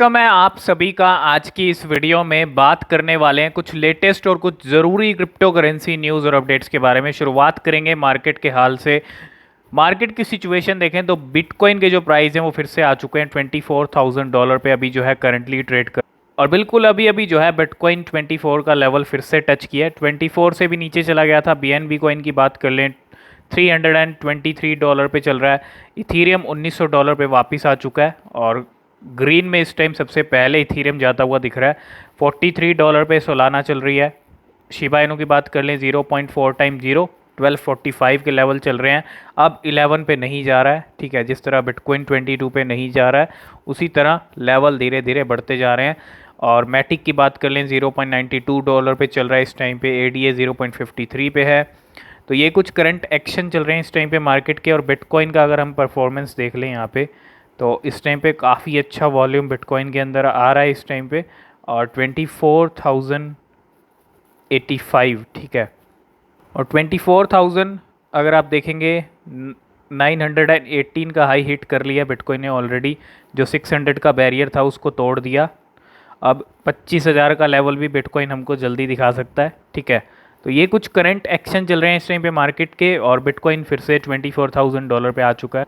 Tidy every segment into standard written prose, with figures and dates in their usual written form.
Welcome है आप सभी का। आज की इस वीडियो में बात करने वाले हैं कुछ लेटेस्ट और कुछ ज़रूरी क्रिप्टो करेंसी न्यूज़ और अपडेट्स के बारे में। शुरुआत करेंगे मार्केट के हाल से। मार्केट की सिचुएशन देखें तो बिटकॉइन के जो प्राइस हैं वो फिर से आ चुके हैं $24,000 पे अभी जो है करंटली ट्रेड कर। और बिल्कुल अभी अभी जो है बिटकॉइन 24 का लेवल फिर से टच किया है। 24 से भी नीचे चला गया था। BNB कॉइन की बात कर लें $323 पे चल रहा है। इथीरियम $1900 पे वापस आ चुका है और ग्रीन में इस टाइम सबसे पहले इथीरियम जाता हुआ दिख रहा है। $43 पे सोलाना चल रही है। शिबा इनू की बात कर लें 0.4 टाइम 0 1245 के लेवल चल रहे हैं। अब 11 पे नहीं जा रहा है, ठीक है। जिस तरह बिटकॉइन 22 पे नहीं जा रहा है उसी तरह लेवल धीरे धीरे बढ़ते जा रहे हैं। और मैटिक की बात कर लें $0.92 पे चल रहा है इस टाइम पे। ADA 0.53 पे है। तो ये कुछ करंट एक्शन चल रहे हैं इस टाइम पे मार्केट के। और बिटकॉइन का अगर हम परफॉर्मेंस देख लें यहाँ पे तो इस टाइम पे काफ़ी अच्छा वॉल्यूम बिटकॉइन के अंदर आ रहा है इस टाइम पे। और 24,085, ठीक है। और 24,000 अगर आप देखेंगे 918 का हाई हिट कर लिया बिटकॉइन ने ऑलरेडी। जो 600 का बैरियर था उसको तोड़ दिया। अब 25,000 का लेवल भी बिटकॉइन हमको जल्दी दिखा सकता है, ठीक है। तो ये कुछ करंट एक्शन चल रहे हैं इस टाइम पे मार्केट के। और बिटकॉइन फिर से $24,000 पे आ चुका है।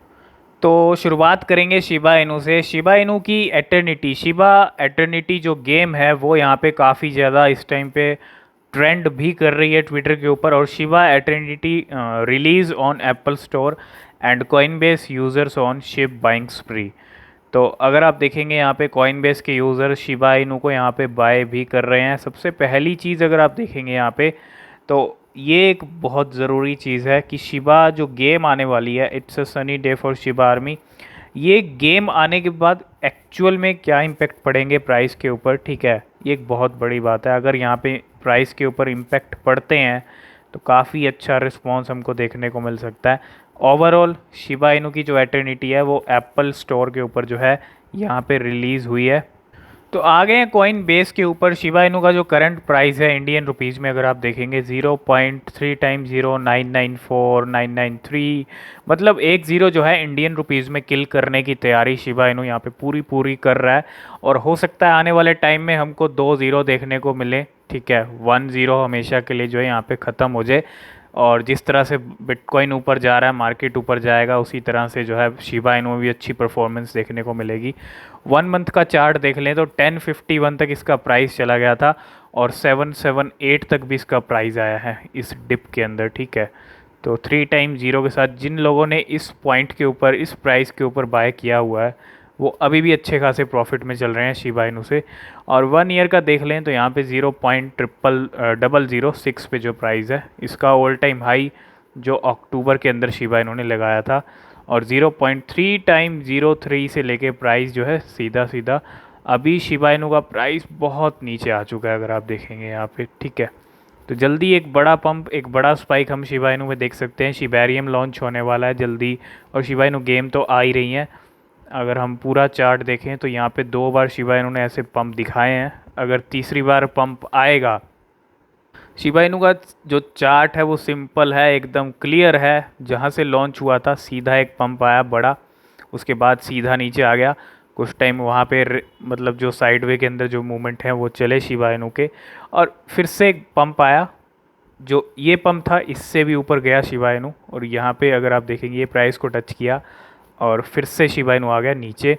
तो शुरुआत करेंगे शिबा इनू से। शिबा इनू की एटर्निटी, शिबा एटर्निटी जो गेम है वो यहाँ पे काफ़ी ज़्यादा इस टाइम पे ट्रेंड भी कर रही है ट्विटर के ऊपर। और Shiba eternity release on Apple store and Coinbase users on ship buying स्प्री। तो अगर आप देखेंगे यहाँ पे कॉइनबेस के यूज़र शिबा इनू को यहाँ पे बाय भी कर रहे हैं। सबसे पहली चीज़ अगर आप देखेंगे यहाँ पे तो ये एक बहुत ज़रूरी चीज़ है कि शिबा जो गेम आने वाली है, it's a sunny day for Shiba army. ये गेम आने के बाद एक्चुअल में क्या इम्पेक्ट पड़ेंगे प्राइस के ऊपर, ठीक है, ये एक बहुत बड़ी बात है। अगर यहाँ पे प्राइस के ऊपर इम्पेक्ट पड़ते हैं तो काफ़ी अच्छा रिस्पॉन्स हमको देखने को मिल सकता है। ओवरऑल शिबा इनू की जो एटर्निटी है वो एप्पल स्टोर के ऊपर जो है यहाँ पे रिलीज़ हुई है। तो आ गए हैं कॉइन बेस के ऊपर। शिबा इनू का जो करंट प्राइस है इंडियन रुपीज़ में अगर आप देखेंगे 0.3 टाइम 0 994 993, मतलब एक ज़ीरो जो है इंडियन रुपीज़ में किल करने की तैयारी शिबा इनू यहाँ पे पूरी पूरी कर रहा है। और हो सकता है आने वाले टाइम में हमको 2 ज़ीरो देखने को मिले, ठीक है। 1 ज़ीरो हमेशा के लिए जो है यहाँ पे ख़त्म हो जाए। और जिस तरह से बिटकॉइन ऊपर जा रहा है मार्केट ऊपर जाएगा उसी तरह से जो है शिबा इनू में भी अच्छी परफॉर्मेंस देखने को मिलेगी। 1 मंथ का चार्ट देख लें तो 1051 तक इसका प्राइस चला गया था और 778 तक भी इसका प्राइस आया है इस डिप के अंदर, ठीक है। तो 3 टाइम 0 के साथ जिन लोगों ने इस पॉइंट के ऊपर इस प्राइस के ऊपर बाय किया हुआ है वो अभी भी अच्छे खासे प्रॉफिट में चल रहे हैं शिबा इनू से। और 1 ईयर का देख लें तो यहाँ पे 0.0006 पे जो प्राइस है इसका ऑल टाइम हाई जो अक्टूबर के अंदर शिबा इनू ने लगाया था। और 0.3 टाइम 03 से लेके प्राइस जो है सीधा सीधा अभी शिबा इनू का प्राइस बहुत नीचे आ चुका है अगर आप देखेंगे यहाँ पे, ठीक है। तो जल्दी एक बड़ा पंप, एक बड़ा स्पाइक हम शिबा इनू में देख सकते हैं। शिबेरियम लॉन्च होने वाला है जल्दी और शिबा इनू गेम तो आ ही रही हैं। अगर हम पूरा चार्ट देखें तो यहाँ पे 2 बार शिबा इनू ने ऐसे पंप दिखाए हैं। अगर तीसरी बार पंप आएगा, शिबा इनू का जो चार्ट है वो सिंपल है, एकदम क्लियर है। जहाँ से लॉन्च हुआ था सीधा एक पंप आया बड़ा, उसके बाद सीधा नीचे आ गया। कुछ टाइम वहाँ पे मतलब जो साइडवे के अंदर जो मूवमेंट है वो चले शिबा इनू के। और फिर से एक पंप आया, जो ये पंप था इससे भी ऊपर गया शिबा इनू। और यहाँ पे अगर आप देखेंगे ये प्राइस को टच किया और फिर से शिबा इनू आ गया नीचे।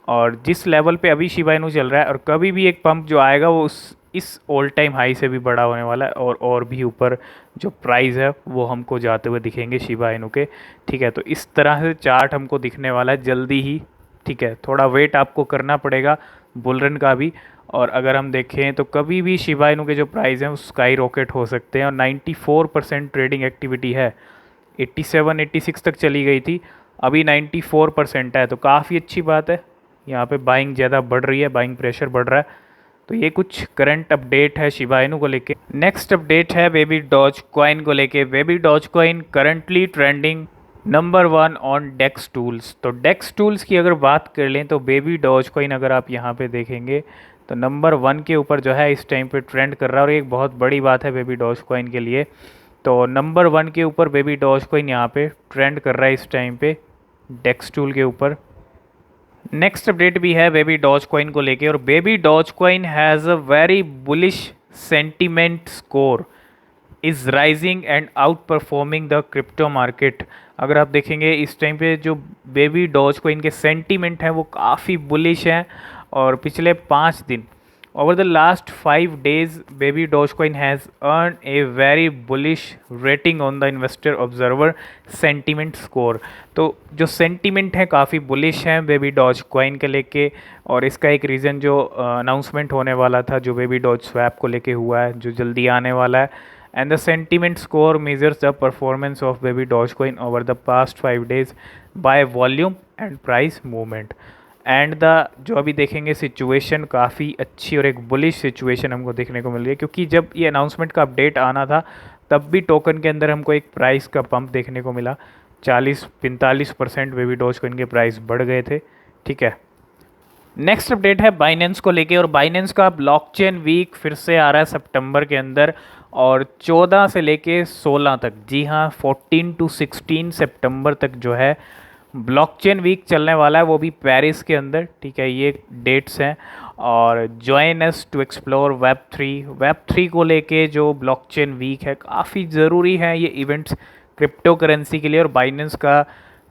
और जिस लेवल पे अभी शिबा इनू चल रहा है और कभी भी एक पंप जो आएगा वो उस इस ऑल टाइम हाई से भी बड़ा होने वाला है और भी ऊपर जो प्राइस है वो हमको जाते हुए दिखेंगे शिबा इनू के, ठीक है। तो इस तरह से चार्ट हमको दिखने वाला है जल्दी ही, ठीक है। थोड़ा वेट आपको करना पड़ेगा बुलरन का भी। और अगर हम देखें तो कभी भी शिबा इनू के जो प्राइस हैं वो स्काई रॉकेट हो सकते हैं। और 94% ट्रेडिंग एक्टिविटी है। 87 86 तक चली गई थी, अभी 94% है, तो काफ़ी अच्छी बात है। यहाँ पे बाइंग ज़्यादा बढ़ रही है, बाइंग प्रेशर बढ़ रहा है। तो ये कुछ करंट अपडेट है शिबा इनू को लेके। नेक्स्ट अपडेट है बेबी डॉज कॉइन को लेके। Baby doge coin currently trending number 1 on dex tools. तो डेक्स टूल्स की अगर बात कर लें तो बेबी डॉज कॉइन अगर आप यहाँ पे देखेंगे तो नंबर 1 के ऊपर जो है इस टाइम पे ट्रेंड कर रहा है। और एक बहुत बड़ी बात है बेबी डॉज कॉइन के लिए। तो नंबर 1 के ऊपर बेबी डॉज कॉइन यहाँ पे ट्रेंड कर रहा है इस टाइम पे डेक्स टूल के ऊपर। नेक्स्ट अपडेट भी है बेबी डॉज कॉइन को लेके, और baby doge coin has a very bullish sentiment score is rising and outperforming the crypto market. अगर आप देखेंगे इस टाइम पे जो बेबी डॉज कॉइन के सेंटीमेंट हैं वो काफ़ी बुलिश हैं, और पिछले 5 दिन over the last 5 days baby doge coin has earn a very bullish rating on the investor observer sentiment score. तो जो सेंटीमेंट है काफ़ी बुलिश हैं बेबी डॉज कॉइन के लेके, और इसका एक रीज़न जो अनाउंसमेंट होने वाला था जो बेबी डॉज स्वैप को लेके हुआ है जो जल्दी आने वाला है। And the sentiment score measures the performance of baby Dogecoin over the past 5 days by volume and price movement. And the जो अभी देखेंगे सिचुएशन काफ़ी अच्छी और एक बुलिश सिचुएशन हमको देखने को मिल रही है, क्योंकि जब ये अनाउंसमेंट का अपडेट आना था तब भी टोकन के अंदर हमको एक प्राइस का पंप देखने को मिला। 40-45% बेबी डॉजकॉइन के प्राइस बढ़ गए थे। ठीक है, नेक्स्ट अपडेट है बाइनेंस को लेके, और बाइनेंस का ब्लॉकचेन वीक फिर से आ रहा है सितंबर के अंदर, और 14 से लेके 16 तक, जी हाँ 14 to 16 सितंबर तक जो है ब्लॉकचेन वीक चलने वाला है, वो भी पेरिस के अंदर। ठीक है, ये डेट्स हैं। और join us to explore web three को लेके जो ब्लॉकचेन वीक है काफ़ी ज़रूरी है ये इवेंट्स क्रिप्टो करेंसी के लिए, और बाइनेंस का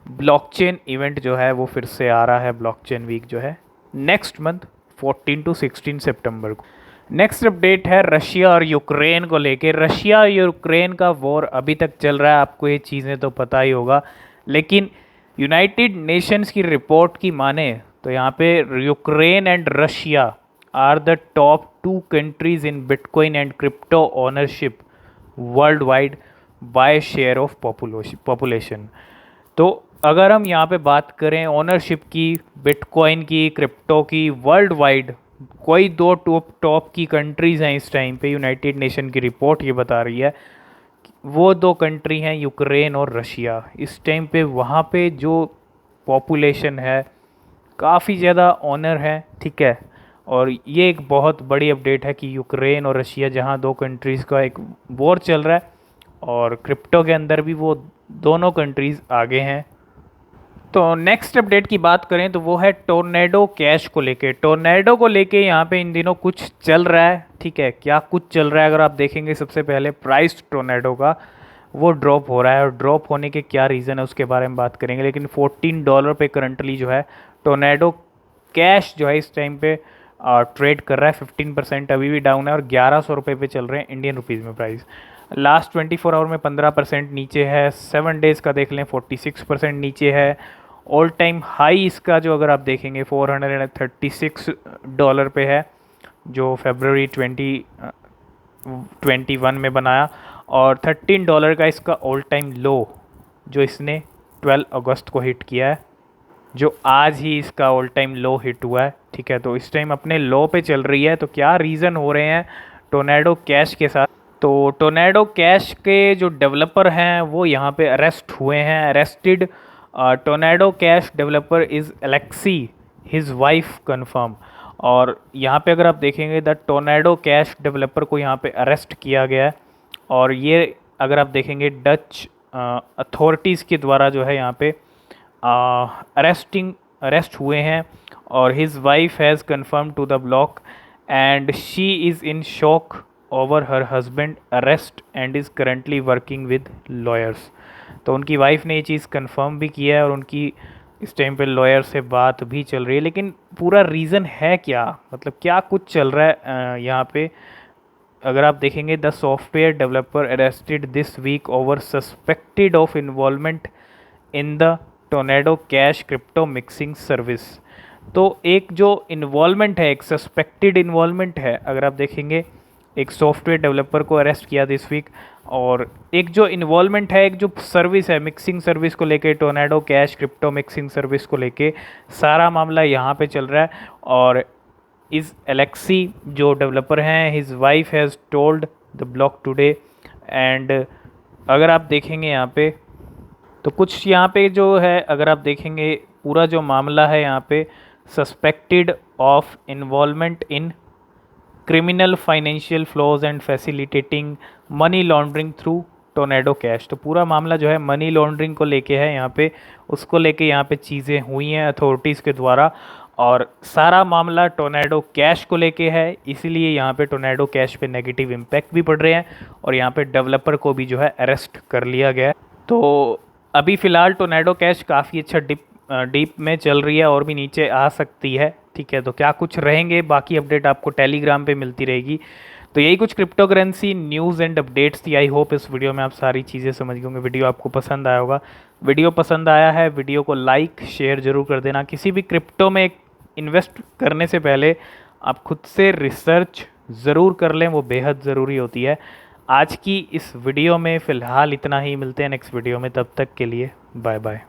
ब्लॉकचेन इवेंट जो है वो फिर से आ रहा है ब्लॉकचेन वीक जो है नेक्स्ट मंथ 14 to 16 सितंबर को। नेक्स्ट अपडेट है रशिया और यूक्रेन को लेके। रशिया और यूक्रेन का वॉर अभी तक चल रहा है, आपको ये चीज़ें तो पता ही होगा, लेकिन यूनाइटेड नेशंस की रिपोर्ट की माने तो यहाँ पे Ukraine and Russia are the top 2 countries in bitcoin and crypto ownership worldwide by share of population. तो अगर हम यहाँ पे बात करें ओनरशिप की, बिटकॉइन की, क्रिप्टो की वर्ल्ड वाइड, कोई दो टॉप की कंट्रीज़ हैं इस टाइम पे, यूनाइटेड नेशन की रिपोर्ट ये बता रही है वो 2 कंट्री हैं यूक्रेन और रशिया। इस टाइम पे वहाँ पे जो पॉपुलेशन है काफ़ी ज़्यादा ऑनर है। ठीक है, और ये एक बहुत बड़ी अपडेट है कि यूक्रेन और रशिया जहाँ 2 कंट्रीज़ का एक वॉर चल रहा है, और क्रिप्टो के अंदर भी वो दोनों कंट्रीज़ आगे हैं। तो नेक्स्ट अपडेट की बात करें तो वो है टोर्नेडो कैश को लेके। टोर्नेडो को लेके यहाँ पे इन दिनों कुछ चल रहा है। ठीक है, क्या कुछ चल रहा है अगर आप देखेंगे, सबसे पहले प्राइस टोर्नेडो का वो ड्रॉप हो रहा है, और ड्रॉप होने के क्या रीज़न है उसके बारे में बात करेंगे। लेकिन $14 पे करंटली जो है टोर्नेडो कैश जो है इस टाइम पे ट्रेड कर रहा है। 15% अभी भी डाउन है, और 1100 रुपये पे चल रहे हैं इंडियन रुपीज़ में प्राइस। लास्ट 24 आवर में 15% नीचे है। 7 डेज़ का देख लें 46% नीचे है। ऑल टाइम हाई इसका जो अगर आप देखेंगे $436 पे है, जो फरवरी 2021 में बनाया, और $13 का इसका ऑल टाइम लो जो इसने 12 अगस्त को हिट किया है, जो आज ही इसका ऑल टाइम लो हिट हुआ है। ठीक है, तो इस टाइम अपने लो पे चल रही है। तो क्या रीज़न हो रहे हैं टोर्नेडो कैश के साथ, तो टोर्नेडो कैश के जो डेवलपर हैं वो यहाँ पे अरेस्ट हुए हैं, arrested. Tornado cash developer is Alexey his wife confirm. और यहाँ पे अगर आप देखेंगे द टोर्नेडो कैश डेवलपर को यहाँ पे अरेस्ट किया गया है, और ये अगर आप देखेंगे डच अथॉरिटीज़ के द्वारा जो है यहाँ पे अरेस्ट हुए हैं, और his wife has confirm to the block and she is in shock over her husband arrest and is currently working with lawyers. तो उनकी वाइफ ने ये चीज़ कंफर्म भी किया है, और उनकी इस टाइम पे लॉयर से बात भी चल रही है। लेकिन पूरा रीज़न है क्या, मतलब क्या कुछ चल रहा है यहाँ पे अगर आप देखेंगे, the software developer arrested this week over suspected of involvement in the tornado cash crypto mixing service. तो एक जो इन्वॉल्वमेंट है, एक सस्पेक्टेड इन्वॉल्वमेंट है, अगर आप देखेंगे एक सॉफ्टवेयर डेवलपर को अरेस्ट किया दिस वीक, और एक जो इन्वॉल्वमेंट है, एक जो सर्विस है मिक्सिंग सर्विस को लेके, tornado cash crypto mixing service को लेके सारा मामला यहाँ पे चल रहा है। और इस एलेक्सी जो डेवलपर हैं, his wife has told the block today. And अगर आप देखेंगे यहाँ पे तो कुछ यहाँ पे जो है, अगर आप देखेंगे पूरा जो मामला है यहाँ पे, suspected of involvement in criminal financial flows and facilitating money laundering through tornado cash. तो पूरा मामला जो है मनी लॉन्ड्रिंग को लेके है यहाँ पे, उसको लेके यहाँ पे चीज़ें हुई हैं अथॉरिटीज़ के द्वारा, और सारा मामला टोर्नेडो कैश को लेके है, इसीलिए यहाँ पे टोर्नेडो कैश पे नेगेटिव इम्पैक्ट भी पड़ रहे हैं और यहाँ पे डेवलपर को भी जो है अरेस्ट कर लिया गया है। तो अभी फ़िलहाल टोर्नेडो कैश काफ़ी अच्छा डीप में चल रही है और भी नीचे आ सकती है, ठीक है। तो क्या कुछ रहेंगे, बाकी अपडेट आपको टेलीग्राम पे मिलती रहेगी। तो यही कुछ cryptocurrency news and updates थी। आई होप इस वीडियो में आप सारी चीज़ें समझ गए होंगे, वीडियो आपको पसंद आया होगा। वीडियो पसंद आया है, वीडियो को लाइक शेयर ज़रूर कर देना। किसी भी क्रिप्टो में इन्वेस्ट करने से पहले आप खुद से रिसर्च ज़रूर कर लें, वो बेहद ज़रूरी होती है। आज की इस वीडियो में फ़िलहाल इतना ही, मिलते हैं नेक्स्ट वीडियो में, तब तक के लिए बाय बाय।